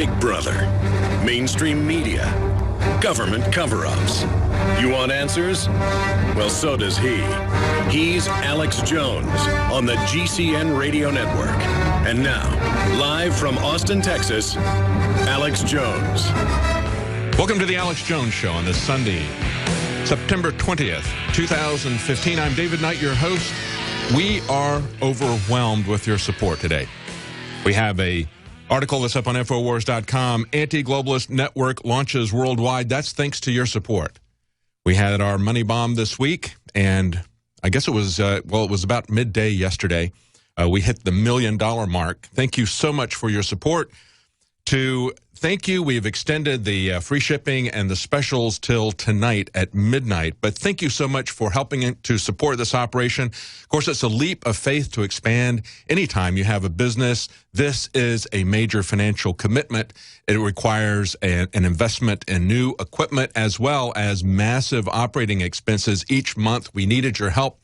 Big Brother, mainstream media, government cover-ups. You want answers? Well, so does he. He's Alex Jones on the GCN Radio Network. And now, live from Austin, Texas, Alex Jones. Welcome to the Alex Jones Show on this Sunday, September 20th, 2015. I'm David Knight, your host. We are overwhelmed with your support today. We have an article that's up on Infowars.com. Anti-globalist network launches worldwide. That's thanks to your support. We had our money bomb this week, and I guess it was, it was about midday yesterday. We hit the $1 million mark. Thank you so much for your support. To thank you, we've extended the free shipping and the specials till tonight at midnight. But thank you so much for helping to support this operation. Of course, it's a leap of faith to expand. Anytime you have a business, this is a major financial commitment. It requires an investment in new equipment as well as massive operating expenses each month. We needed your help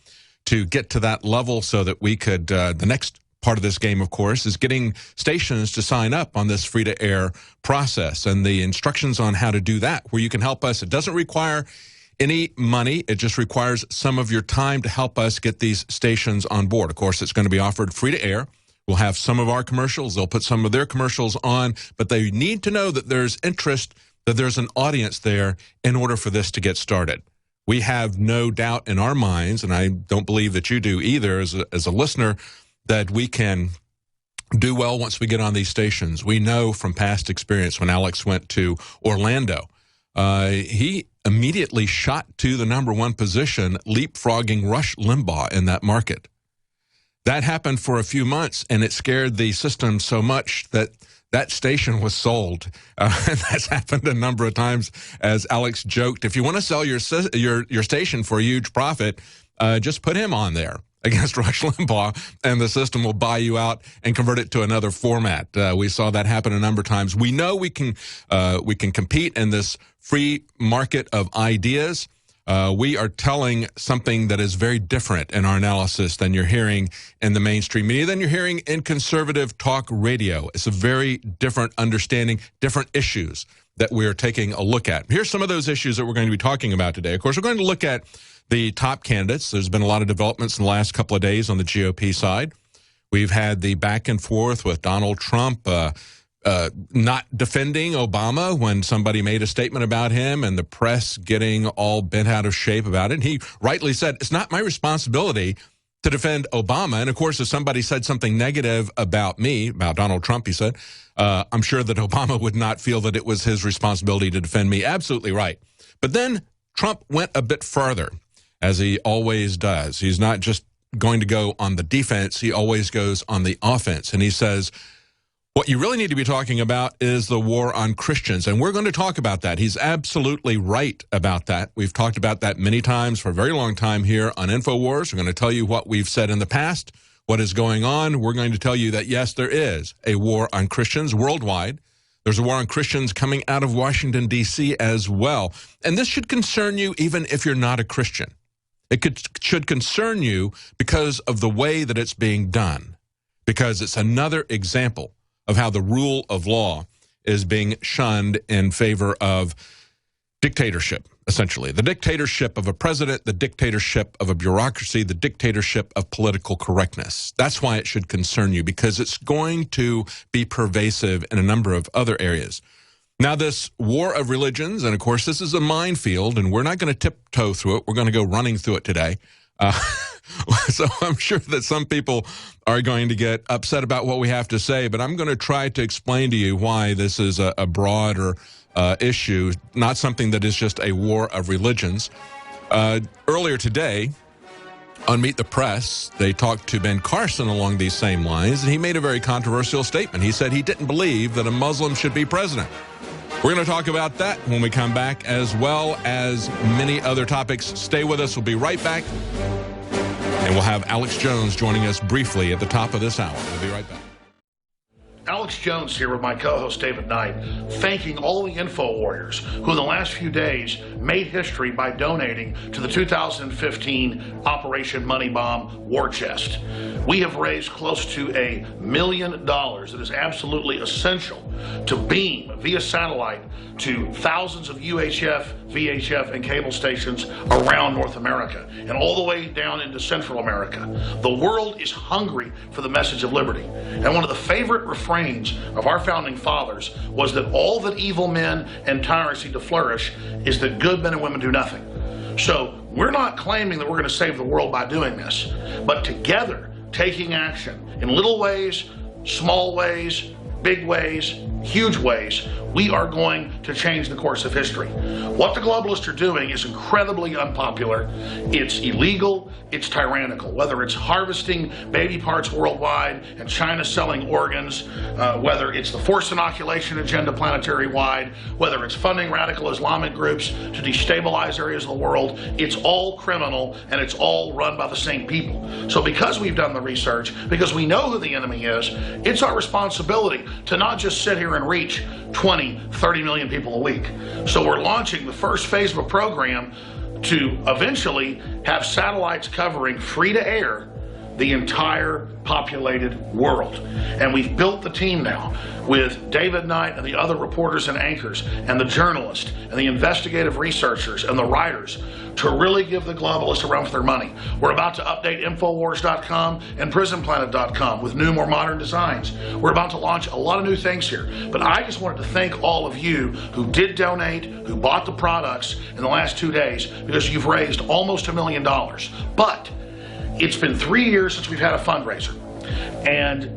to get to that level so that we could, the next part of this game, of course, is getting stations to sign up on this free-to-air process and the instructions on how to do that, where you can help us. It doesn't require any money. It just requires some of your time to help us get these stations on board. Of course, it's going to be offered free-to-air. We'll have some of our commercials. They'll put some of their commercials on, but they need to know that there's interest, that there's an audience there in order for this to get started. We have no doubt in our minds, and I don't believe that you do either as a listener, that we can do well once we get on these stations. We know from past experience when Alex went to Orlando, he immediately shot to the #1 position, leapfrogging Rush Limbaugh in that market. That happened for a few months, and it scared the system so much that that station was sold. And that's happened a number of times, as Alex joked. If you want to sell your station for a huge profit, just put him on there against Rush Limbaugh, and the system will buy you out and convert it to another format. We saw that happen a number of times. We know we can compete in this free market of ideas. We are telling something that is very different in our analysis than you're hearing in the mainstream media, than you're hearing in conservative talk radio. It's a very different understanding, different issues that we're taking a look at. Here's some of those issues that we're going to be talking about today. Of course, we're going to look at the top candidates. There's been a lot of developments in the last couple of days on the GOP side. We've had the back and forth with Donald Trump not defending Obama when somebody made a statement about him, and the press getting all bent out of shape about it. And he rightly said, it's not my responsibility to defend Obama. And of course, if somebody said something negative about me, about Donald Trump, he said, I'm sure that Obama would not feel that it was his responsibility to defend me. Absolutely right. But then Trump went a bit further, as he always does. He's not just going to go on the defense, he always goes on the offense. And he says, what you really need to be talking about is the war on Christians. And we're going to talk about that. He's absolutely right about that. We've talked about that many times for a very long time here on InfoWars. We're going to tell you what we've said in the past, what is going on. We're going to tell you that, yes, there is a war on Christians worldwide. There's a war on Christians coming out of Washington, D.C. as well. And this should concern you even if you're not a Christian. It should concern you because of the way that it's being done, because it's another example of how the rule of law is being shunned in favor of dictatorship, essentially. The dictatorship of a president, the dictatorship of a bureaucracy, the dictatorship of political correctness. That's why it should concern you, because it's going to be pervasive in a number of other areas. Now, this war of religions, and of course, this is a minefield, and we're not going to tiptoe through it. We're going to go running through it today. So I'm sure that some people are going to get upset about what we have to say, but I'm going to try to explain to you why this is a broader issue, not something that is just a war of religions. Earlier today, on Meet the Press, they talked to Ben Carson along these same lines, and he made a very controversial statement. He said he didn't believe that a Muslim should be president. We're going to talk about that when we come back, as well as many other topics. Stay with us. We'll be right back. And we'll have Alex Jones joining us briefly at the top of this hour. We'll be right back. Alex Jones here with my co-host David Knight, thanking all the info warriors who in the last few days made history by donating to the 2015 Operation Money Bomb War Chest. We have raised close to $1 million that is absolutely essential to beam via satellite to thousands of UHF, VHF, and cable stations around North America and all the way down into Central America. The world is hungry for the message of liberty. And one of the favorite refrains of our founding fathers was that all that evil men and tyrants see to flourish is that good men and women do nothing. So we're not claiming that we're going to save the world by doing this, but together taking action in little ways, small ways, big ways, huge ways, we are going to change the course of history. What the globalists are doing is incredibly unpopular. It's illegal, it's tyrannical. Whether it's harvesting baby parts worldwide and China selling organs, whether it's the forced inoculation agenda planetary-wide, whether it's funding radical Islamic groups to destabilize areas of the world, it's all criminal and it's all run by the same people. So because we've done the research, because we know who the enemy is, it's our responsibility to not just sit here and reach 20, 30 million people a week. So we're launching the first phase of a program to eventually have satellites covering free to air the entire populated world. And we've built the team now with David Knight and the other reporters and anchors and the journalists and the investigative researchers and the writers to really give the globalists a run for their money. We're about to update Infowars.com and PrisonPlanet.com with new, more modern designs. We're about to launch a lot of new things here. But I just wanted to thank all of you who did donate, who bought the products in the last 2 days, because you've raised almost $1 million. But it's been 3 years since we've had a fundraiser, and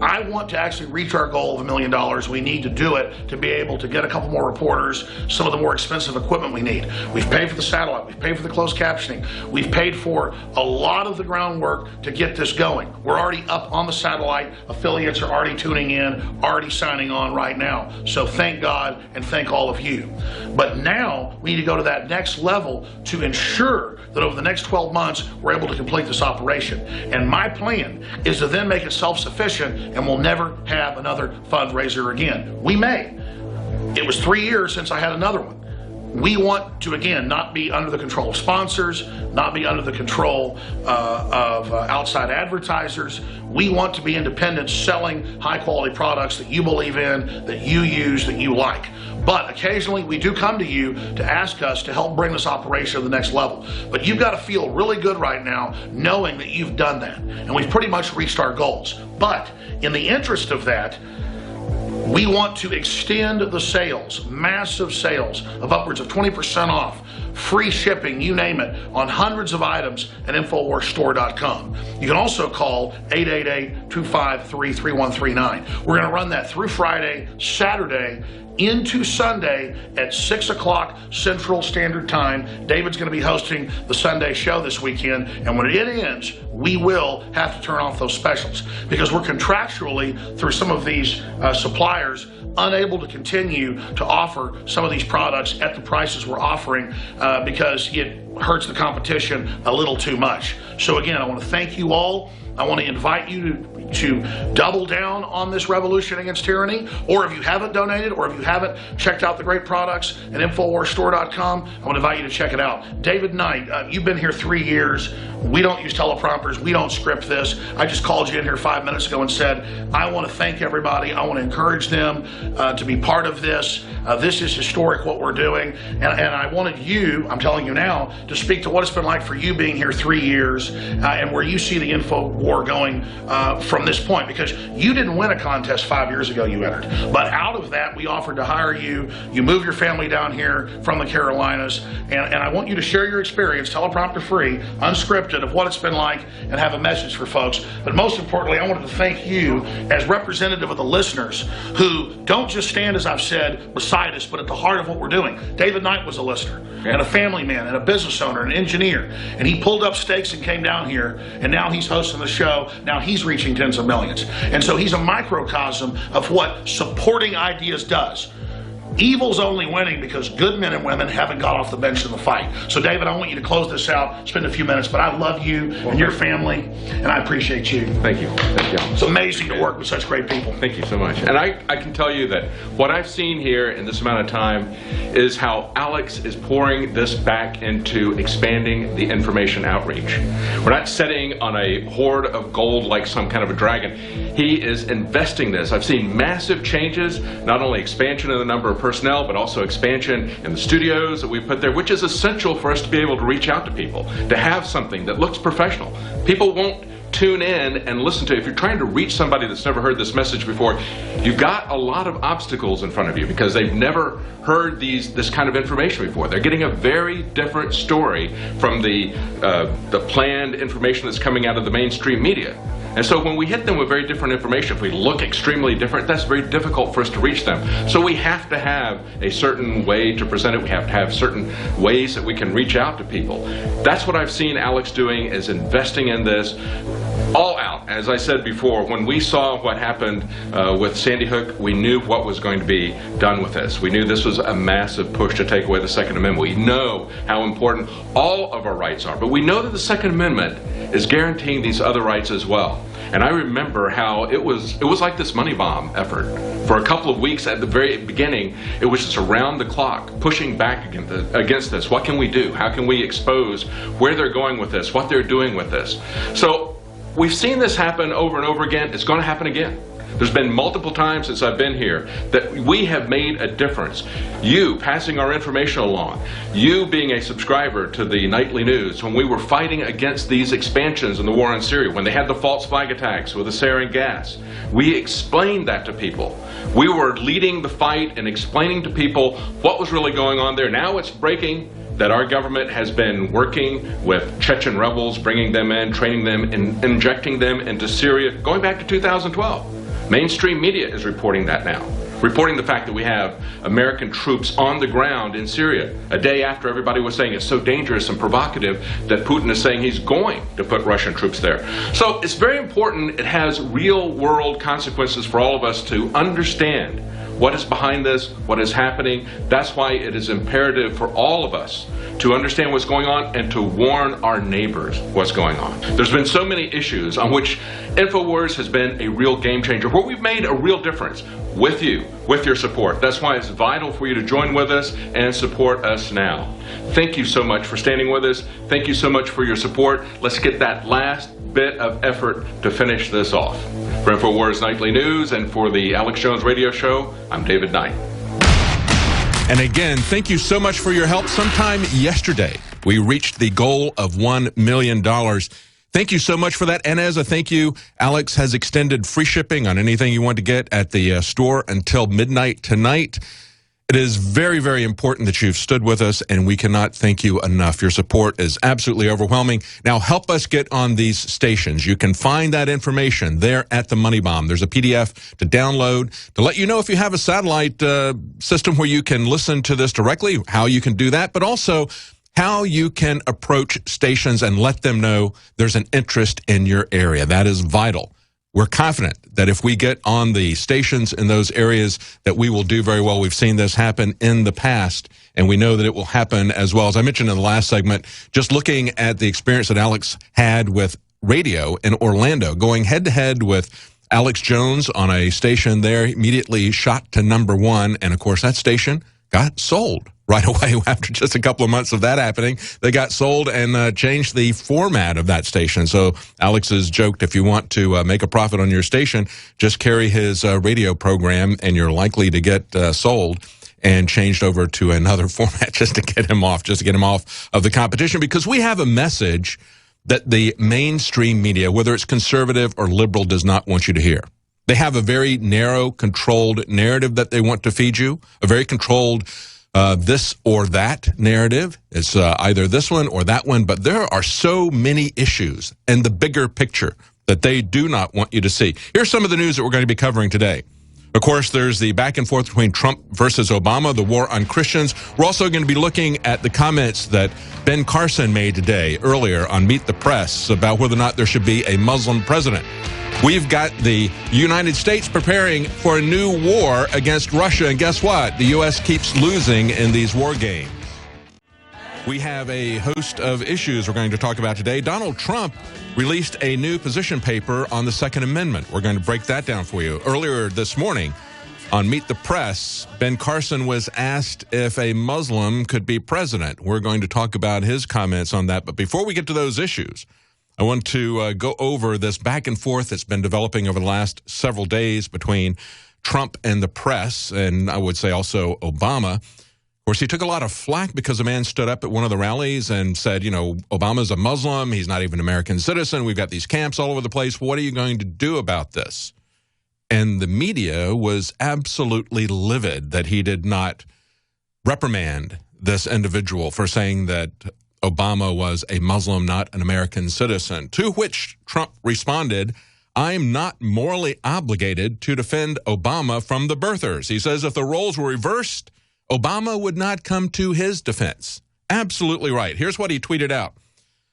I want to actually reach our goal of $1 million. We need to do it to be able to get a couple more reporters, some of the more expensive equipment we need. We've paid for the satellite, we've paid for the closed captioning, we've paid for a lot of the groundwork to get this going. We're already up on the satellite, affiliates are already tuning in, already signing on right now. So thank God and thank all of you. But now we need to go to that next level to ensure that over the next 12 months we're able to complete this operation. And my plan is to then make it self-sufficient and we'll never have another fundraiser again. We may. It was 3 years since I had another one. We want to, again, not be under the control of sponsors, not be under the control of outside advertisers. We want to be independent, selling high-quality products that you believe in, that you use, that you like. But occasionally we do come to you to ask us to help bring this operation to the next level. But you've got to feel really good right now knowing that you've done that. And we've pretty much reached our goals. But in the interest of that, we want to extend the sales, massive sales of upwards of 20% off, free shipping, you name it, on hundreds of items at InfoWarsStore.com. You can also call 888-253-3139. We're going to run that through Friday, Saturday, into Sunday at 6 o'clock Central Standard Time. David's going to be hosting the Sunday show this weekend, and when it ends, we will have to turn off those specials because we're contractually, through some of these suppliers, unable to continue to offer some of these products at the prices we're offering because it hurts the competition a little too much. So again, I want to thank you all. I want to invite you to double down on this revolution against tyranny, or if you haven't donated, or if you haven't checked out the great products at InfoWarsStore.com, I want to invite you to check it out. David Knight, you've been here 3 years. We don't use teleprompters. We don't script this. I just called you in here 5 minutes ago and said, I want to thank everybody. I want to encourage them to be part of this. This is historic what we're doing. And I wanted you, I'm telling you now, to speak to what it's been like for you being here 3 years and where you see the info war going from this point, because you didn't win a contest 5 years ago you entered. But out of that, we offered to hire you. You moved your family down here from the Carolinas. And I want you to share your experience, teleprompter free, unscripted, of what it's been like and have a message for folks. But most importantly, I wanted to thank you as representative of the listeners who don't just stand, as I've said, beside us, but at the heart of what we're doing. David Knight was a listener and a family man and a business owner, an engineer, and he pulled up stakes and came down here, and now he's hosting the show. Now he's reaching tens of millions. And so he's a microcosm of what supporting ideas does. Evil's only winning because good men and women haven't got off the bench in the fight. So, David, I want you to close this out, spend a few minutes, but I love you and your family, and I appreciate you. Thank you. Thank you. It's amazing to work with such great people. Thank you so much. And I can tell you that what I've seen here in this amount of time is how Alex is pouring this back into expanding the information outreach. We're not sitting on a hoard of gold like some kind of a dragon. He is investing this. I've seen massive changes, not only expansion in the number of personnel, but also expansion in the studios that we put there, which is essential for us to be able to reach out to people, to have something that looks professional. People won't tune in and listen to it. If you're trying to reach somebody that's never heard this message before, you've got a lot of obstacles in front of you because they've never heard this kind of information before. They're getting a very different story from the planned information that's coming out of the mainstream media. And so when we hit them with very different information, if we look extremely different, that's very difficult for us to reach them. So we have to have a certain way to present it. We have to have certain ways that we can reach out to people. That's what I've seen Alex doing, is investing in this all out. As I said before, when we saw what happened with Sandy Hook, we knew what was going to be done with this. We knew this was a massive push to take away the Second Amendment. We know how important all of our rights are, but we know that the Second Amendment is guaranteeing these other rights as well. And I remember how it was like this money bomb effort. For a couple of weeks at the very beginning, it was just around the clock, pushing back against this. What can we do? How can we expose where they're going with this, what they're doing with this? So we've seen this happen over and over again. It's going to happen again. There's been multiple times since I've been here that we have made a difference. You passing our information along, you being a subscriber to the nightly news, when we were fighting against these expansions in the war on Syria, when they had the false flag attacks with the sarin gas, we explained that to people. We were leading the fight and explaining to people what was really going on there. Now it's breaking that our government has been working with Chechen rebels, bringing them in, training them, and injecting them into Syria, going back to 2012. Mainstream media is reporting that now, reporting the fact that we have American troops on the ground in Syria a day after everybody was saying it's so dangerous and provocative that Putin is saying he's going to put Russian troops there. So it's very important. It has real world consequences for all of us to understand what is behind this, what is happening. That's why it is imperative for all of us to understand what's going on and to warn our neighbors what's going on. There's been so many issues on which InfoWars has been a real game changer, where we've made a real difference with you, with your support. That's why it's vital for you to join with us and support us now. Thank you so much for standing with us. Thank you so much for your support. Let's get that last bit of effort to finish this off. For InfoWars Nightly News and for the Alex Jones Radio Show, I'm David Knight. And again, thank you so much for your help. Sometime yesterday, we reached the goal of $1 million. Thank you so much for that. And as a thank you, Alex has extended free shipping on anything you want to get at the store until midnight tonight. It is very, very important that you've stood with us, and we cannot thank you enough. Your support is absolutely overwhelming. Now, help us get on these stations. You can find that information there at the Money Bomb. There's a PDF to download to let you know if you have a satellite system where you can listen to this directly, how you can do that, but also how you can approach stations and let them know there's an interest in your area. That is vital. We're confident that if we get on the stations in those areas that we will do very well. We've seen this happen in the past, and we know that it will happen as well. As I mentioned in the last segment, just looking at the experience that Alex had with radio in Orlando, going head-to-head with Alex Jones on a station there, immediately shot to #1, and of course that station got sold right away after just a couple of months of that happening. They got sold and changed the format of that station. So Alex has joked, if you want to make a profit on your station, just carry his radio program and you're likely to get sold, and changed over to another format just to get him off of the competition, because we have a message that the mainstream media, whether it's conservative or liberal, does not want you to hear. They have a very narrow, controlled narrative that they want to feed you, a very controlled this or that narrative. It's either this one or that one, but there are so many issues and the bigger picture that they do not want you to see. Here's some of the news that we're going to be covering today. Of course, there's the back and forth between Trump versus Obama, the war on Christians. We're also going to be looking at the comments that Ben Carson made today, earlier on Meet the Press, about whether or not there should be a Muslim president. We've got the United States preparing for a new war against Russia, and guess what? The U.S. keeps losing in these war games. We have a host of issues we're going to talk about today. Donald Trump released a new position paper on the Second Amendment. We're going to break that down for you. Earlier this morning on Meet the Press, Ben Carson was asked if a Muslim could be president. We're going to talk about his comments on that. But before we get to those issues, I want to go over this back and forth that's been developing over the last several days between Trump and the press, and I would say also Obama. Of course, he took a lot of flack because a man stood up at one of the rallies and said, you know, Obama's a Muslim. He's not even an American citizen. We've got these camps all over the place. What are you going to do about this? And the media was absolutely livid that he did not reprimand this individual for saying that Obama was a Muslim, not an American citizen. To which Trump responded, I'm not morally obligated to defend Obama from the birthers. He says if the roles were reversed, Obama would not come to his defense. Absolutely right. Here's what he tweeted out.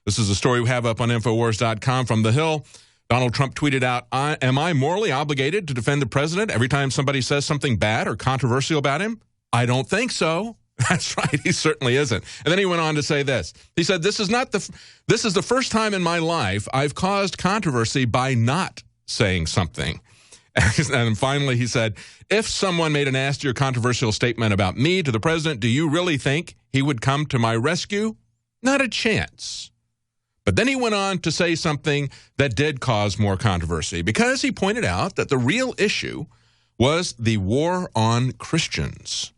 This is a story we have up on Infowars.com from The Hill. Donald Trump tweeted out, am I morally obligated to defend the president every time somebody says something bad or controversial about him? I don't think so. That's right. He certainly isn't. And then he went on to say this. He said, this is the first time in my life I've caused controversy by not saying something. And finally, he said, if someone made a nasty or controversial statement about me to the president, do you really think he would come to my rescue? Not a chance. But then he went on to say something that did cause more controversy because he pointed out that the real issue was the war on Christians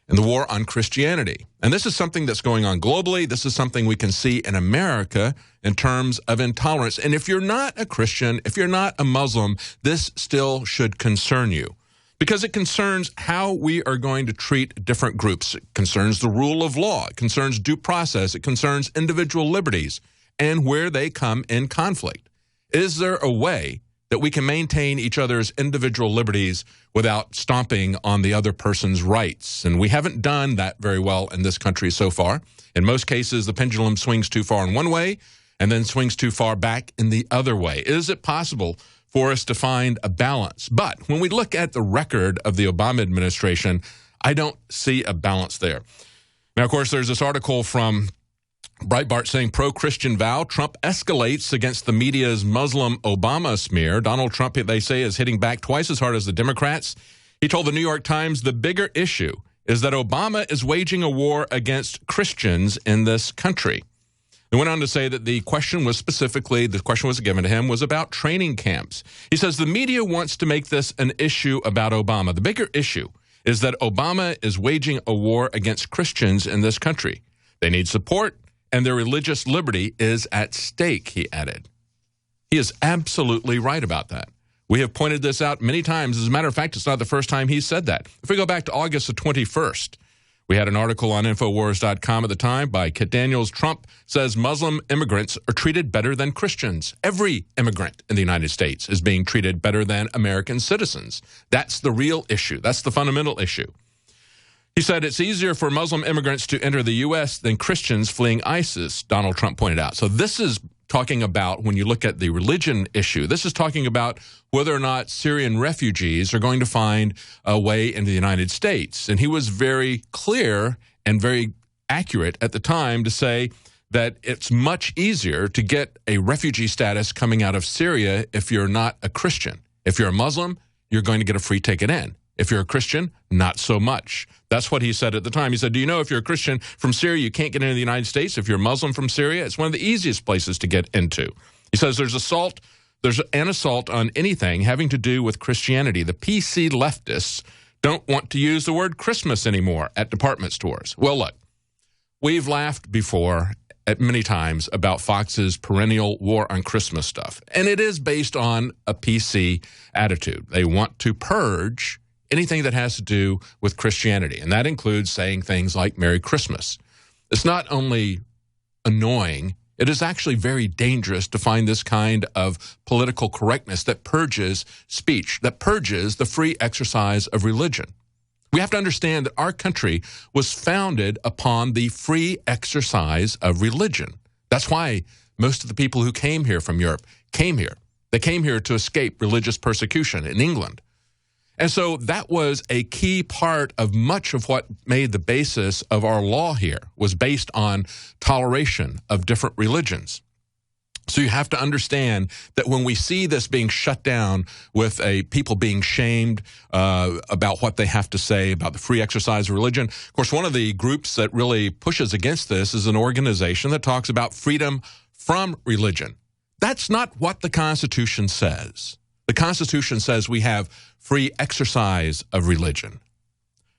and the war on Christianity. And this is something that's going on globally. This is something we can see in America in terms of intolerance. And if you're not a Christian, if you're not a Muslim, this still should concern you because it concerns how we are going to treat different groups. It concerns the rule of law. It concerns due process. It concerns individual liberties and where they come in conflict. Is there a way that we can maintain each other's individual liberties without stomping on the other person's rights? And we haven't done that very well in this country so far. In most cases, the pendulum swings too far in one way and then swings too far back in the other way. Is it possible for us to find a balance? But when we look at the record of the Obama administration, I don't see a balance there. Now, of course, there's this article from Breitbart saying pro-Christian vow, Trump escalates against the media's Muslim Obama smear. Donald Trump, they say, is hitting back twice as hard as the Democrats. He told the New York Times the bigger issue is that Obama is waging a war against Christians in this country. He went on to say that the question was given to him was about training camps. He says the media wants to make this an issue about Obama. The bigger issue is that Obama is waging a war against Christians in this country. They need support, and their religious liberty is at stake, he added. He is absolutely right about that. We have pointed this out many times. As a matter of fact, it's not the first time he said that. If we go back to August the 21st, we had an article on Infowars.com at the time by Kit Daniels. Trump says Muslim immigrants are treated better than Christians. Every immigrant in the United States is being treated better than American citizens. That's the real issue. That's the fundamental issue. He said it's easier for Muslim immigrants to enter the U.S. than Christians fleeing ISIS, Donald Trump pointed out. So this is talking about, when you look at the religion issue, this is talking about whether or not Syrian refugees are going to find a way into the United States. And he was very clear and very accurate at the time to say that it's much easier to get a refugee status coming out of Syria if you're not a Christian. If you're a Muslim, you're going to get a free ticket in. If you're a Christian, not so much. That's what he said at the time. He said, do you know if you're a Christian from Syria, you can't get into the United States? If you're a Muslim from Syria, it's one of the easiest places to get into. He says there's an assault on anything having to do with Christianity. The PC leftists don't want to use the word Christmas anymore at department stores. Well, look, we've laughed before at many times about Fox's perennial war on Christmas stuff. And it is based on a PC attitude. They want to purge anything that has to do with Christianity, and that includes saying things like Merry Christmas. It's not only annoying, It is actually very dangerous to find this kind of political correctness that purges speech, that purges the free exercise of religion. We have to understand that our country was founded upon the free exercise of religion. That's why most of the people who came here from Europe came here. They came here to escape religious persecution in England. And so that was a key part of much of what made the basis of our law here, was based on toleration of different religions. So you have to understand that when we see this being shut down with people being shamed about what they have to say about the free exercise of religion, of course, one of the groups that really pushes against this is an organization that talks about freedom from religion. That's not what the Constitution says. The Constitution says we have free exercise of religion.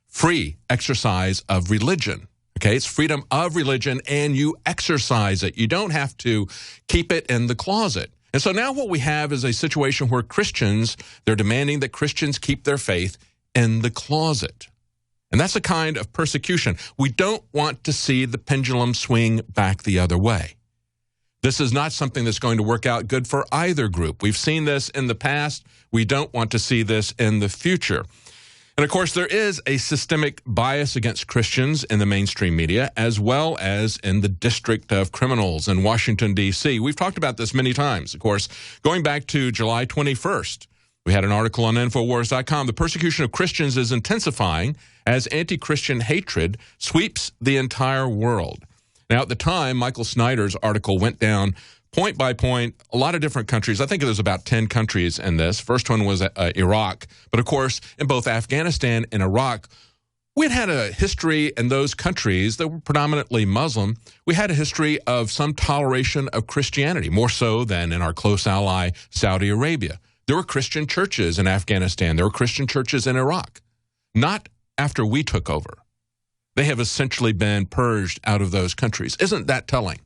Free exercise of religion. Okay, it's freedom of religion, and you exercise it. You don't have to keep it in the closet. And so now what we have is a situation where Christians, they're demanding that Christians keep their faith in the closet. And that's a kind of persecution. We don't want to see the pendulum swing back the other way. This is not something that's going to work out good for either group. We've seen this in the past. We don't want to see this in the future. And of course, there is a systemic bias against Christians in the mainstream media, as well as in the District of Criminals in Washington, D.C. We've talked about this many times. Of course, going back to July 21st, we had an article on Infowars.com. The persecution of Christians is intensifying as anti-Christian hatred sweeps the entire world. Now, at the time, Michael Snyder's article went down point by point, a lot of different countries. I think there's about 10 countries in this. First one was Iraq. But, of course, in both Afghanistan and Iraq, we'd had a history in those countries that were predominantly Muslim. We had a history of some toleration of Christianity, more so than in our close ally, Saudi Arabia. There were Christian churches in Afghanistan. There were Christian churches in Iraq. Not after we took over. They have essentially been purged out of those countries. Isn't that telling?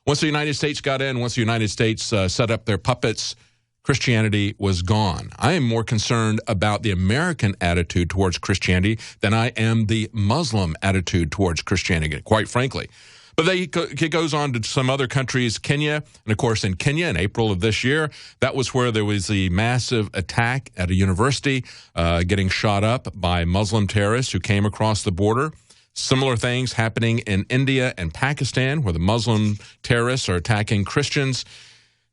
Once the United States got in, once the United States set up their puppets, Christianity was gone. I am more concerned about the American attitude towards Christianity than I am the Muslim attitude towards Christianity, quite frankly. But it goes on to some other countries, Kenya. And, of course, in Kenya in April of this year, that was where there was the massive attack at a university getting shot up by Muslim terrorists who came across the border. Similar things happening in India and Pakistan, where the Muslim terrorists are attacking Christians.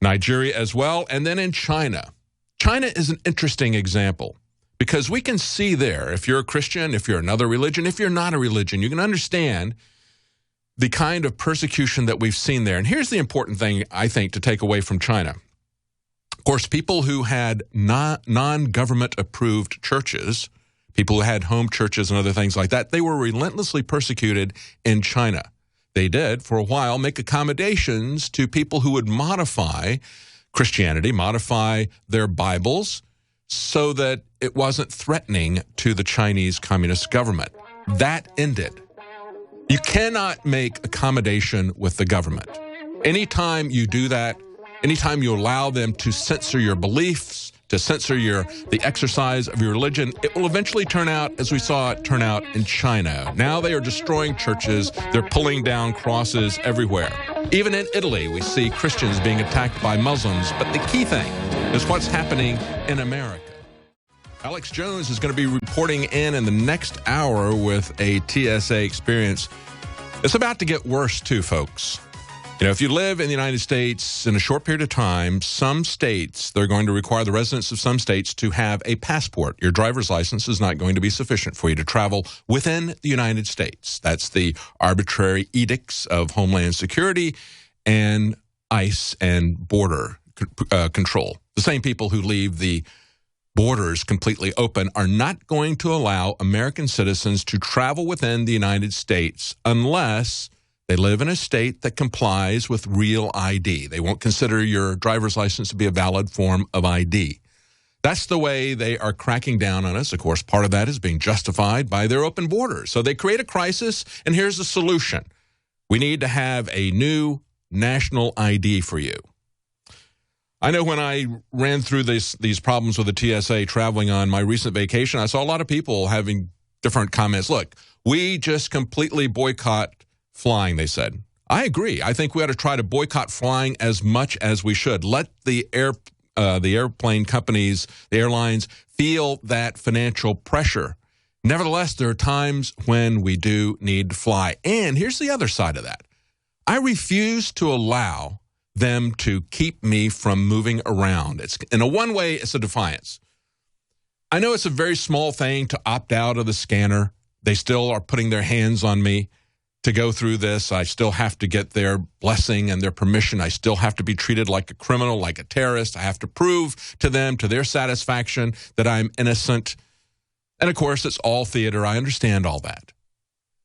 Nigeria as well. And then in China. China is an interesting example because we can see there, if you're a Christian, if you're another religion, if you're not a religion, you can understand the kind of persecution that we've seen there. And here's the important thing, I think, to take away from China. Of course, people who had non-government approved churches, people who had home churches and other things like that, they were relentlessly persecuted in China. They did, for a while, make accommodations to people who would modify Christianity, modify their Bibles, so that it wasn't threatening to the Chinese Communist government. That ended. You cannot make accommodation with the government. Anytime you do that, anytime you allow them to censor your beliefs, to censor the exercise of your religion, it will eventually turn out as we saw it turn out in China. Now they are destroying churches. They're pulling down crosses everywhere. Even in Italy, we see Christians being attacked by Muslims. But the key thing is what's happening in America. Alex Jones is going to be reporting in the next hour with a TSA experience. It's about to get worse, too, folks. You know, if you live in the United States in a short period of time, some states, they're going to require the residents of some states to have a passport. Your driver's license is not going to be sufficient for you to travel within the United States. That's the arbitrary edicts of Homeland Security and ICE and border control. The same people who leave the borders completely open are not going to allow American citizens to travel within the United States unless they live in a state that complies with real ID. They won't consider your driver's license to be a valid form of ID. That's the way they are cracking down on us. Of course, part of that is being justified by their open borders. So they create a crisis, and here's the solution. We need to have a new national ID for you. I know when I ran through these problems with the TSA traveling on my recent vacation, I saw a lot of people having different comments. Look, we just completely boycott flying, they said. I agree. I think we ought to try to boycott flying as much as we should. Let the airplane companies, the airlines, feel that financial pressure. Nevertheless, there are times when we do need to fly. And here's the other side of that. I refuse to allow them to keep me from moving around. It's in a one way, it's a defiance. I know it's a very small thing to opt out of the scanner. They still are putting their hands on me to go through this. I still have to get their blessing and their permission. I still have to be treated like a criminal, like a terrorist. I have to prove to them, to their satisfaction, that I'm innocent. And of course, it's all theater. I understand all that.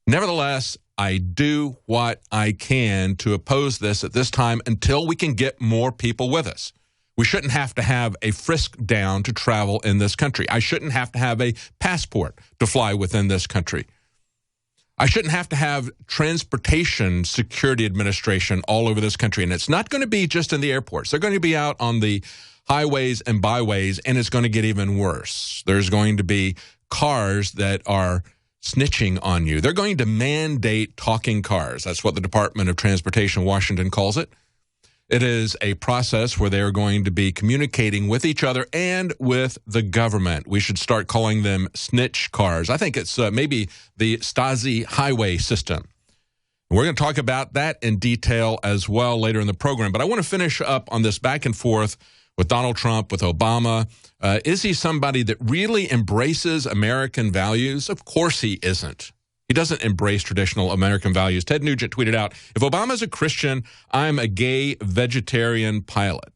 Nevertheless, I do what I can to oppose this at this time until we can get more people with us. We shouldn't have to have a frisk down to travel in this country. I shouldn't have to have a passport to fly within this country. I shouldn't have to have transportation security administration all over this country. And it's not going to be just in the airports. They're going to be out on the highways and byways, and it's going to get even worse. There's going to be cars that are snitching on you. They're going to mandate talking cars. That's what the Department of Transportation Washington calls it. It is a process where they're going to be communicating with each other and with the government. We should start calling them snitch cars. I think it's maybe the Stasi highway system. We're going to talk about that in detail as well later in the program. But I want to finish up on this back and forth with Donald Trump, with Obama. Is he somebody that really embraces American values? Of course he isn't. He doesn't embrace traditional American values. Ted Nugent tweeted out, if Obama's a Christian, I'm a gay vegetarian pilot.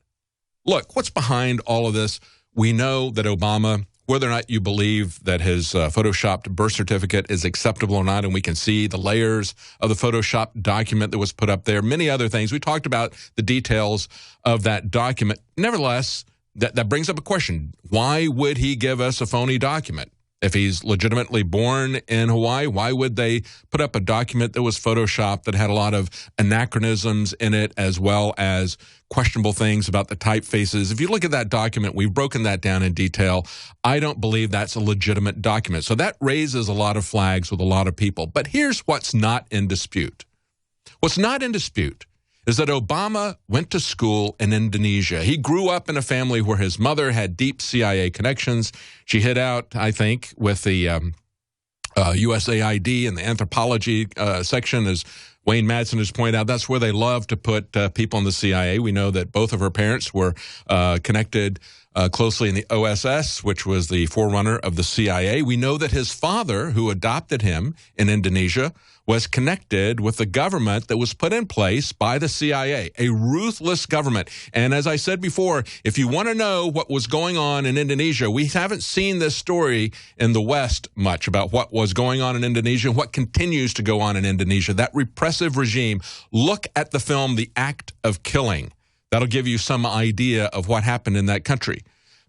Look, what's behind all of this? We know that Obama, whether or not you believe that his photoshopped birth certificate is acceptable or not, and we can see the layers of the photoshopped document that was put up there, many other things. We talked about the details of that document. Nevertheless, that brings up a question. Why would he give us a phony document? If he's legitimately born in Hawaii, why would they put up a document that was photoshopped that had a lot of anachronisms in it, as well as questionable things about the typefaces? If you look at that document, we've broken that down in detail. I don't believe that's a legitimate document. So that raises a lot of flags with a lot of people. But here's what's not in dispute. What's not in dispute is that Obama went to school in Indonesia. He grew up in a family where his mother had deep CIA connections. She hid out, I think, with the USAID and the anthropology section, as Wayne Madsen has pointed out. That's where they love to put people in the CIA. We know that both of her parents were connected closely in the OSS, which was the forerunner of the CIA. We know that his father, who adopted him in Indonesia, was connected with the government that was put in place by the CIA, a ruthless government. And as I said before, if you want to know what was going on in Indonesia, we haven't seen this story in the West much about what was going on in Indonesia and what continues to go on in Indonesia, that repressive regime. Look at the film, The Act of Killing. That'll give you some idea of what happened in that country.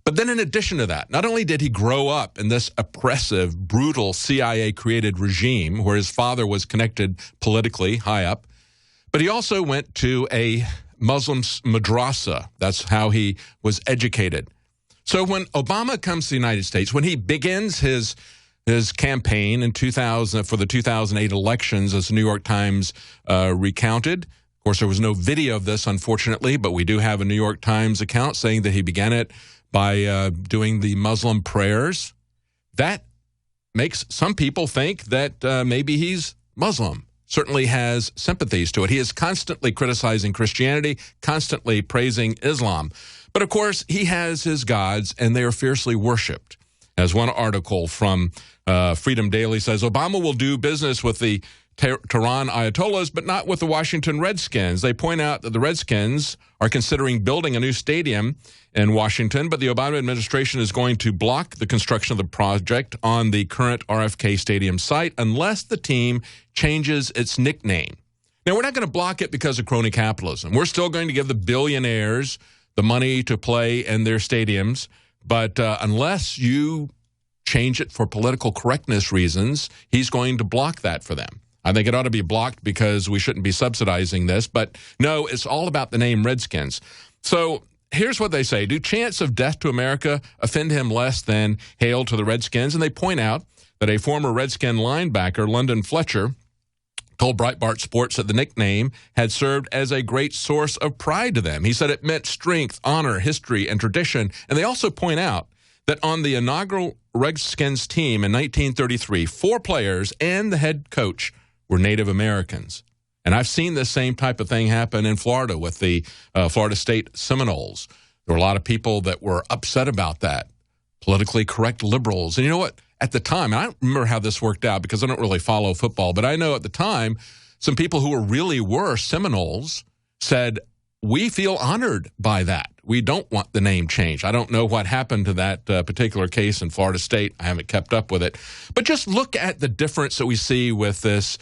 But then in addition to that, not only did he grow up in this oppressive, brutal CIA-created regime where his father was connected politically high up, but he also went to a Muslim madrasa. That's how he was educated. So when Obama comes to the United States, when he begins his campaign in 2000 for the 2008 elections, as the New York Times recounted, of course, there was no video of this, unfortunately, but we do have a New York Times account saying that he began it by doing the Muslim prayers. That makes some people think that maybe he's Muslim, certainly has sympathies to it. He is constantly criticizing Christianity, constantly praising Islam. But of course, he has his gods, and they are fiercely worshipped. As one article from Freedom Daily says, Obama will do business with the Tehran Ayatollahs, but not with the Washington Redskins. They point out that the Redskins are considering building a new stadium in Washington, but the Obama administration is going to block the construction of the project on the current RFK Stadium site unless the team changes its nickname. Now, we're not going to block it because of crony capitalism. We're still going to give the billionaires the money to play in their stadiums, but unless you change it for political correctness reasons, he's going to block that for them. I think it ought to be blocked because we shouldn't be subsidizing this. But no, it's all about the name Redskins. So here's what they say. Do chants of death to America offend him less than hail to the Redskins? And they point out that a former Redskin linebacker, London Fletcher, told Breitbart Sports that the nickname had served as a great source of pride to them. He said it meant strength, honor, history, and tradition. And they also point out that on the inaugural Redskins team in 1933, 4 players and the head coach were Native Americans. And I've seen this same type of thing happen in Florida with the Florida State Seminoles. There were a lot of people that were upset about that, politically correct liberals. And you know what? At the time, and I don't remember how this worked out because I don't really follow football, but I know at the time, some people who really were Seminoles said, we feel honored by that. We don't want the name changed. I don't know what happened to that particular case in Florida State. I haven't kept up with it. But just look at the difference that we see with this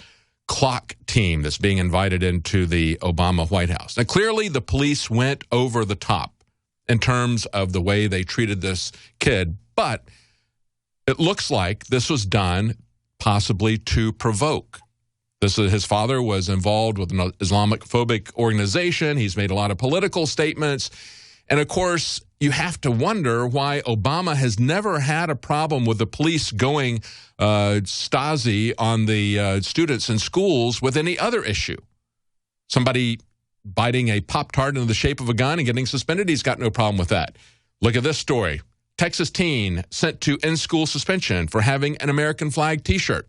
clock team that's being invited into the Obama White House. Now, clearly, the police went over the top in terms of the way they treated this kid, but it looks like this was done possibly to provoke. His father was involved with an Islamophobic organization. He's made a lot of political statements. And, of course, you have to wonder why Obama has never had a problem with the police going Stasi on the students in schools with any other issue. Somebody biting a Pop-Tart into the shape of a gun and getting suspended, he's got no problem with that. Look at this story. Texas teen sent to in-school suspension for having an American flag T-shirt.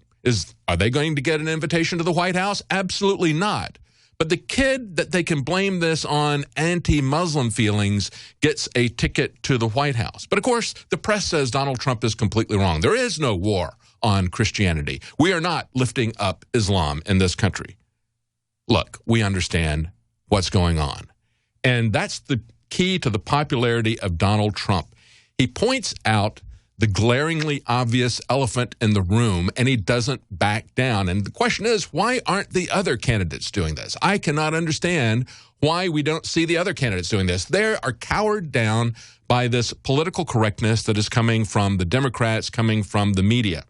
Are they going to get an invitation to the White House? Absolutely not. But the kid that they can blame this on anti-Muslim feelings gets a ticket to the White House. But, of course, the press says Donald Trump is completely wrong. There is no war on Christianity. We are not lifting up Islam in this country. Look, we understand what's going on. And that's the key to the popularity of Donald Trump. He points out the glaringly obvious elephant in the room, and he doesn't back down. And the question is, why aren't the other candidates doing this? I cannot understand why we don't see the other candidates doing this. They are cowered down by this political correctness that is coming from the Democrats, coming from the media.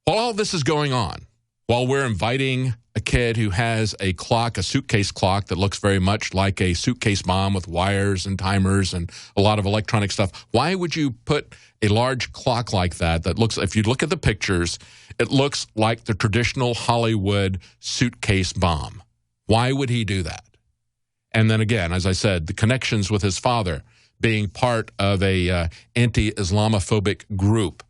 While all this is going on, while we're inviting a kid who has a clock, a suitcase clock that looks very much like a suitcase bomb with wires and timers and a lot of electronic stuff, why would you put a large clock like that looks, if you look at the pictures, it looks like the traditional Hollywood suitcase bomb? Why would he do that? And then again, as I said, the connections with his father being part of a anti-Islamophobic group.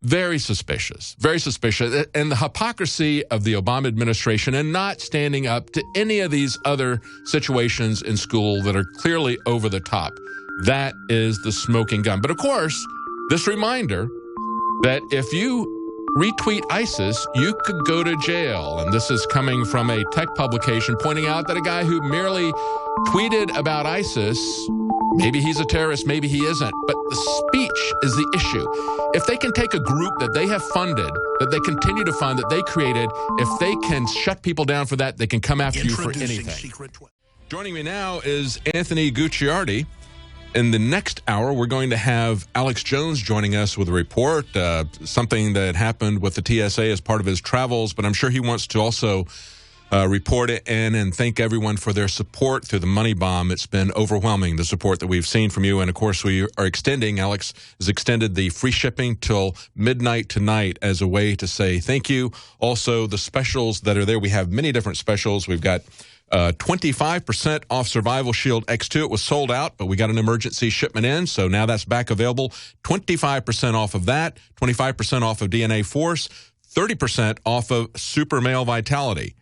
Very suspicious, very suspicious. And the hypocrisy of the Obama administration and not standing up to any of these other situations in school that are clearly over the top. That is the smoking gun. But of course, this reminder that if you retweet ISIS, you could go to jail. And this is coming from a tech publication pointing out that a guy who merely tweeted about ISIS, maybe he's a terrorist, maybe he isn't, but the speech is the issue. If they can take a group that they have funded, that they continue to fund, that they created, if they can shut people down for that, they can come after you for anything. Joining me now is Anthony Gucciardi. In the next hour, we're going to have Alex Jones joining us with a report, something that happened with the TSA as part of his travels, but I'm sure he wants to also report it in and thank everyone for their support through the money bomb. It's been overwhelming, the support that we've seen from you. And, of course, we are extending, Alex has extended the free shipping till midnight tonight as a way to say thank you. Also, the specials that are there, we have many different specials. We've got 25% off Survival Shield X2. It was sold out, but we got an emergency shipment in, so now that's back available. 25% off of that, 25% off of DNA Force, 30% off of Super Male Vitality.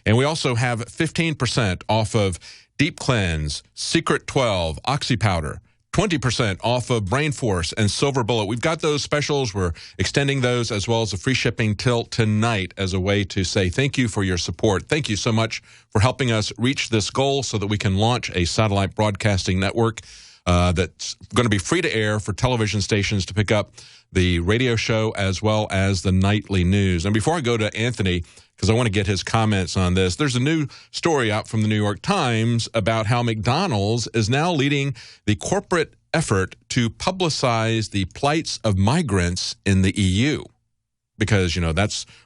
And we also have 15% off of Deep Cleanse, Secret 12, Oxy Powder, 20% off of Brain Force and Silver Bullet. We've got those specials. We're extending those as well as the free shipping till tonight as a way to say thank you for your support. Thank you so much for helping us reach this goal so that we can launch a satellite broadcasting network that's going to be free to air for television stations to pick up the radio show as well as the nightly news. And before I go to Anthony, because I want to get his comments on this, there's a new story out from the New York Times about how McDonald's is now leading the corporate effort to publicize the plights of migrants in the EU. Because, you know,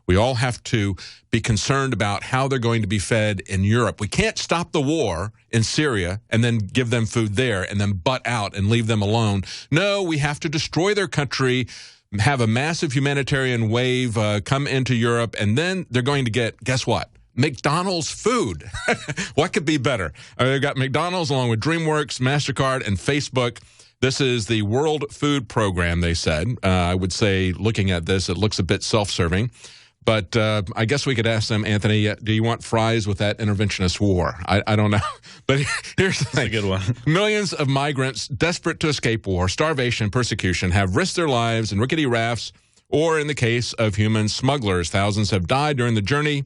we all have to be concerned about how they're going to be fed in Europe. We can't stop the war in Syria and then give them food there and then butt out and leave them alone. No, we have to destroy their country, have a massive humanitarian wave come into Europe, and then they're going to get, guess what? McDonald's food. What could be better? They've got McDonald's along with DreamWorks, MasterCard, and Facebook. This is the World Food Program, they said. I would say, looking at this, it looks a bit self-serving. But I guess we could ask them, Anthony, do you want fries with that interventionist war? I don't know. But here's the thing. That's a good one. Millions of migrants desperate to escape war, starvation, persecution have risked their lives in rickety rafts, or in the case of human smugglers. Thousands have died during the journey.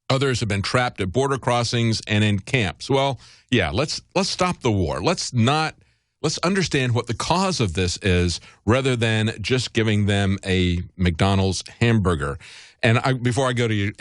Others have been trapped at border crossings and in camps. Well, yeah, let's stop the war. Let's understand what the cause of this is rather than just giving them a McDonald's hamburger. And before I go to you,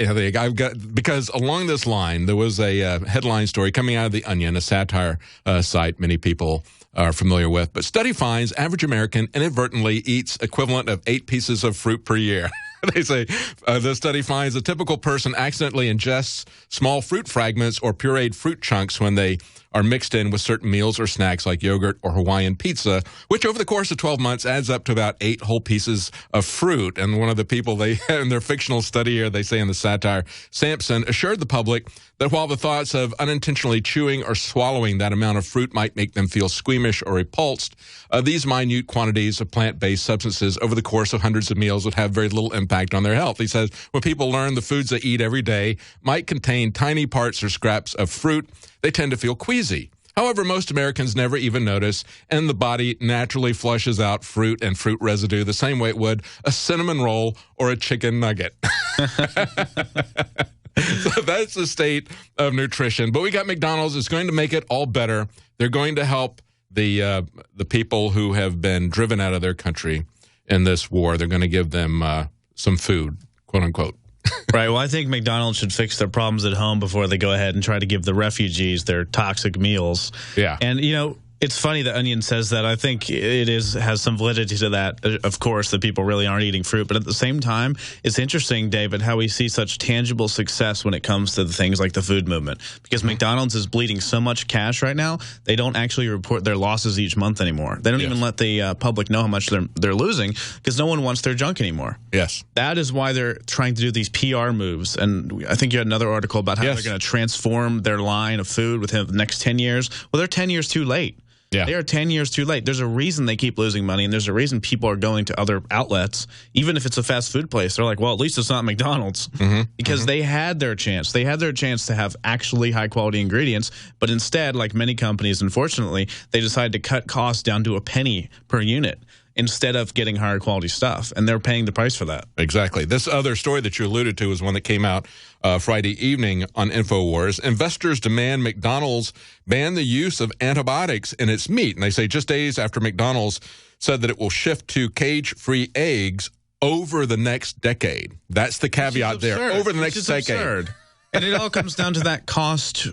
because along this line, there was a headline story coming out of The Onion, a satire site many people are familiar with. But study finds average American inadvertently eats equivalent of 8 pieces of fruit per year. They say the study finds a typical person accidentally ingests small fruit fragments or pureed fruit chunks when they are mixed in with certain meals or snacks like yogurt or Hawaiian pizza, which over the course of 12 months adds up to about 8 whole pieces of fruit. And one of the people in their fictional study here, they say in the satire, Sampson, assured the public that while the thoughts of unintentionally chewing or swallowing that amount of fruit might make them feel squeamish or repulsed, these minute quantities of plant-based substances over the course of hundreds of meals would have very little impact on their health. He says when people learn the foods they eat every day might contain tiny parts or scraps of fruit, they tend to feel queasy. However, most Americans never even notice, and the body naturally flushes out fruit and fruit residue the same way it would a cinnamon roll or a chicken nugget. So that's the state of nutrition. But we got McDonald's. It's going to make it all better. They're going to help the people who have been driven out of their country in this war. They're going to give them some food, quote unquote. Right. Well, I think McDonald's should fix their problems at home before they go ahead and try to give the refugees their toxic meals. Yeah. And, it's funny that Onion says that. I think it has some validity to that, of course, that people really aren't eating fruit. But at the same time, it's interesting, David, how we see such tangible success when it comes to things like the food movement. Because McDonald's is bleeding so much cash right now, they don't actually report their losses each month anymore. They don't even let the public know how much they're losing because no one wants their junk anymore. Yes. That is why they're trying to do these PR moves. And I think you had another article about how they're going to transform their line of food within the next 10 years. Well, they're 10 years too late. Yeah. They are 10 years too late. There's a reason they keep losing money, and there's a reason people are going to other outlets, even if it's a fast food place. They're like, well, at least it's not McDonald's, because they had their chance. They had their chance to have actually high-quality ingredients, but instead, like many companies, unfortunately, they decided to cut costs down to a penny per unit instead of getting higher quality stuff, and they're paying the price for that. Exactly. This other story that you alluded to is one that came out Friday evening on InfoWars. Investors demand McDonald's ban the use of antibiotics in its meat. And they say just days after McDonald's said that it will shift to cage-free eggs over the next decade. That's the caveat there. Over the next decade. Absurd. And it all comes down to that cost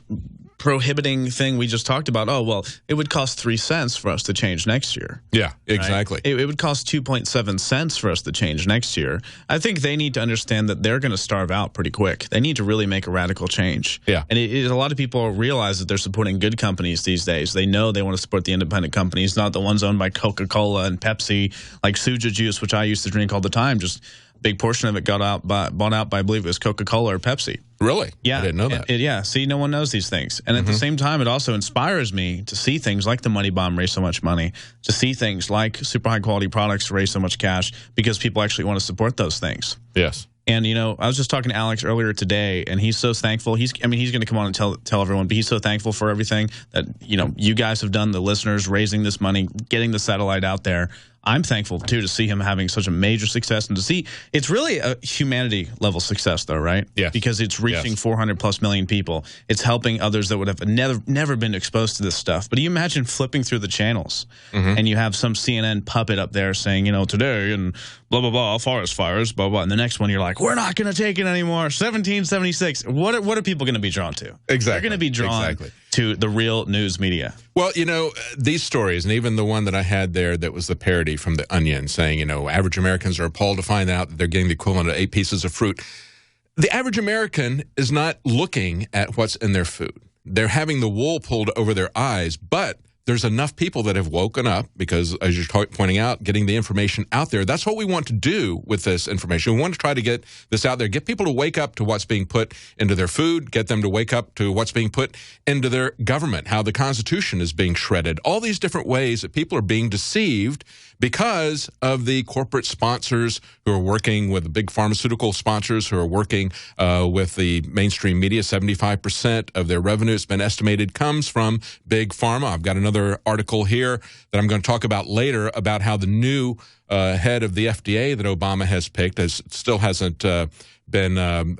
prohibiting thing we just talked about. Oh, well, it would cost 3 cents for us to change next year. Yeah, exactly. Right? It would cost 2.7 cents for us to change next year. I think they need to understand that they're going to starve out pretty quick. They need to really make a radical change. Yeah. And a lot of people realize that they're supporting good companies these days. They know they want to support the independent companies, not the ones owned by Coca-Cola and Pepsi, like Suja juice, which I used to drink all the time. Just a big portion of it bought out by, I believe it was Coca-Cola or Pepsi. Really? Yeah. I didn't know that. Yeah. See, no one knows these things. And at the same time, it also inspires me to see things like the money bomb raise so much money, to see things like super high quality products raise so much cash because people actually want to support those things. Yes. And, I was just talking to Alex earlier today, and he's so thankful. He's going to come on and tell everyone, but he's so thankful for everything that, you guys have done, the listeners, raising this money, getting the satellite out there. I'm thankful, too, to see him having such a major success and to see it's really a humanity-level success, though, right? Yeah. Because it's reaching 400-plus million people. It's helping others that would have never been exposed to this stuff. But you imagine flipping through the channels, and you have some CNN puppet up there saying, today, and blah, blah, blah, forest fires, blah, blah. And the next one, you're like, we're not going to take it anymore. 1776. What are people going to be drawn to? Exactly. They're going to be drawn to the real news media. Well, these stories, and even the one that I had there that was the parody from The Onion saying, average Americans are appalled to find out that they're getting the equivalent of 8 pieces of fruit. The average American is not looking at what's in their food. They're having the wool pulled over their eyes, but there's enough people that have woken up because, as you're pointing out, getting the information out there. That's what we want to do with this information. We want to try to get this out there, get people to wake up to what's being put into their food, get them to wake up to what's being put into their government, how the Constitution is being shredded, all these different ways that people are being deceived because of the corporate sponsors who are working with the big pharmaceutical sponsors who are working with the mainstream media. 75% of their revenue, it's been estimated, comes from big pharma. I've got another article here that I'm going to talk about later about how the new head of the FDA that Obama has picked still hasn't been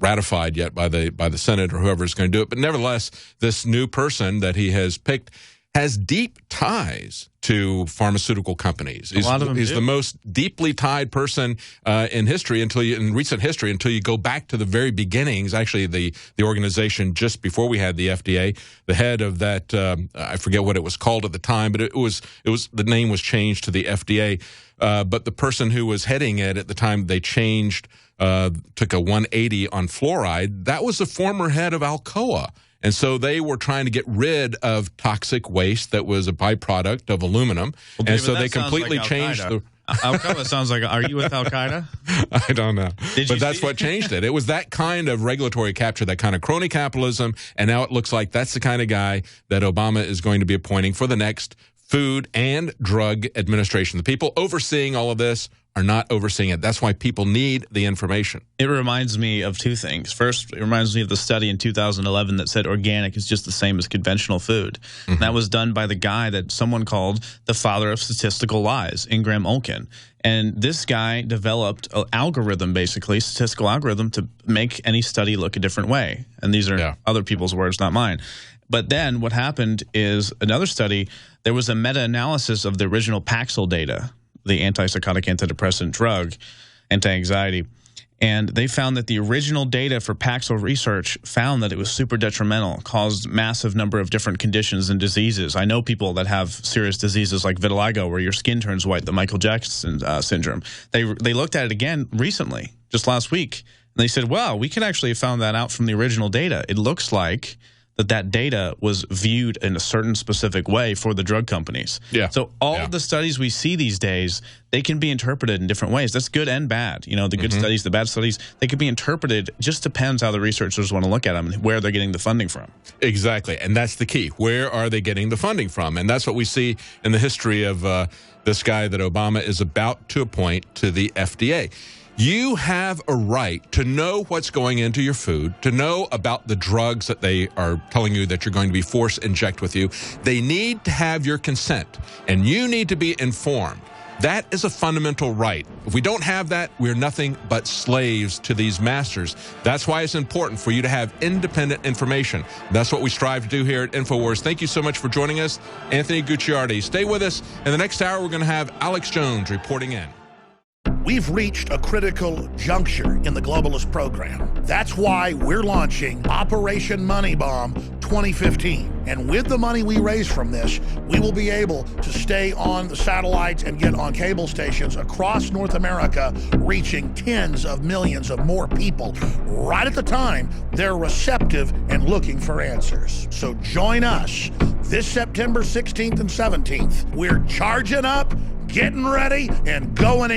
ratified yet by the Senate or whoever is going to do it. But nevertheless, this new person that he has picked has deep ties to pharmaceutical companies. He's the most deeply tied person in history in recent history until you go back to the very beginnings. Actually, the organization just before we had the FDA, the head of that, I forget what it was called at the time, but it was the name was changed to the FDA. But the person who was heading it at the time they changed, took a 180 on fluoride. That was the former head of Alcoa. And so they were trying to get rid of toxic waste that was a byproduct of aluminum. Well, David, and so they completely changed the... Al-Qaeda sounds like... Are you with Al-Qaeda? I don't know. But that's what changed it. It was that kind of regulatory capture, that kind of crony capitalism, and now it looks like that's the kind of guy that Obama is going to be appointing for the next Food and Drug Administration. The people overseeing all of this are not overseeing it. That's why people need the information. It reminds me of two things. First, it reminds me of the study in 2011 that said organic is just the same as conventional food. Mm-hmm. And that was done by the guy that someone called the father of statistical lies, Ingram Olkin. And this guy developed an algorithm, basically, statistical algorithm, to make any study look a different way. And these are other people's words, not mine. But then what happened is another study, there was a meta-analysis of the original Paxil data, the antipsychotic, antidepressant drug, anti-anxiety. And they found that the original data for Paxil research found that it was super detrimental, caused massive number of different conditions and diseases. I know people that have serious diseases like vitiligo, where your skin turns white, the Michael Jackson syndrome. They looked at it again recently, just last week, and they said, wow, we could actually have found that out from the original data. It looks like that data was viewed in a certain specific way for the drug companies. Yeah. So all of the studies we see these days, they can be interpreted in different ways. That's good and bad. You know, the good studies, the bad studies, they can be interpreted. It just depends how the researchers want to look at them and where they're getting the funding from. Exactly. And that's the key. Where are they getting the funding from? And that's what we see in the history of this guy that Obama is about to appoint to the FDA. You have a right to know what's going into your food, to know about the drugs that they are telling you that you're going to be force inject with you. They need to have your consent, and you need to be informed. That is a fundamental right. If we don't have that, we're nothing but slaves to these masters. That's why it's important for you to have independent information. That's what we strive to do here at InfoWars. Thank you so much for joining us, Anthony Gucciardi. Stay with us. In the next hour, we're going to have Alex Jones reporting in. We've reached a critical juncture in the globalist program. That's why we're launching Operation Money Bomb 2015. And with the money we raise from this, we will be able to stay on the satellites and get on cable stations across North America, reaching tens of millions of more people right at the time they're receptive and looking for answers. So join us this September 16th and 17th. We're charging up, getting ready, and going in.